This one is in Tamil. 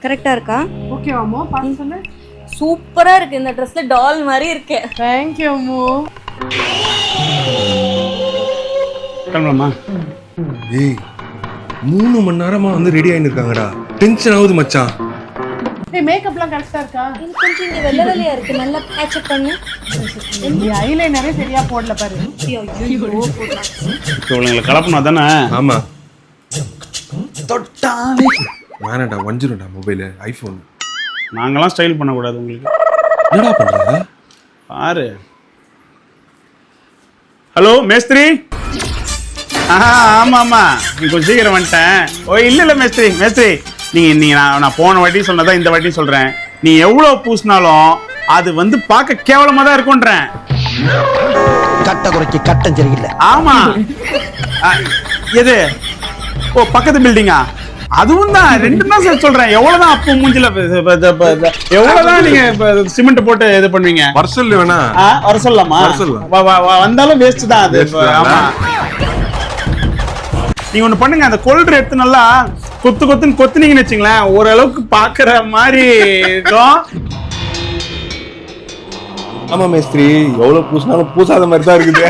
கரெக்டா இருக்கா? ஓகே அம்மு, பாத்து சொல்லு. சூப்பரா இருக்கு. இந்த ட்ரெஸ்ல டால் மாதிரி இருக்கு. Thank you Ammu. கிளம்பலாமா? ஏய் 3 மணி நேரமா வந்து ரெடி ஆயின்னு இருக்காங்கடா. டென்ஷன் ஆகுது மச்சான். ஏய் மேக்கப்லாம் கரெக்ட்டா இருக்கா? இது கொஞ்சம் இங்க வெள்ளை வெள்ளையா இருக்கு. நல்லா பேட்ச் அப் பண்ணு. இந்த ஐலைனரே சரியா போடல பாரு. இவங்களை கலப்பணும் தானே? ஆமா. தொட்டாலே வேணாடா வஞ்சிரும்டா மொபைல் ஐஃபோன். நாங்களாம் ஸ்டைல் பண்ணக்கூடாது உங்களுக்கு. என்னடா பண்றாங்க பாரு. ஹலோ மேஸ்திரி. ஆமா ஆமா, நீ கொஞ்சம் சீக்கிரம் வந்துட்டேன். ஓ இல்ல மேஸ்திரி மேஸ்திரி, நீங்க நான் போன வாட்டி சொன்னதா இந்த வாட்டி சொல்றேன். நீ எவ்வளவு பூசினாலும் அது வந்து பார்க்க கேவலமா தான் இருக்கும்ன்றேன். கட்ட குறைக்கு கட்டம் சரியில்லை. ஆமா. எது? ஓ பக்கத்து பில்டிங்கா? அதுவும் தான், ரெண்டு தான் சார் சொல்றேன். எவ்வளவுதான் அப்போ மூஞ்சில எவ்வளவுதான் நீங்க சிமெண்ட் போட்டு இது பண்ணுவீங்க? வர்சல் வேணா வர சொல்லலாமா? வந்தாலும் வேஸ்ட் தான் அது. ஆமா, நீங்க ஒண்ணு பண்ணுங்க, அந்த கொல்ற எடுத்து நல்லா கொத்துன்னு கொத்துனீங்கன்னு வச்சுங்களேன், ஓரளவுக்கு பாக்குற மாதிரி இருக்கும். ஆமா மேஸ்திரி, எவ்வளவு பூசினாலும் பூசாத மாதிரி தான் இருக்குது.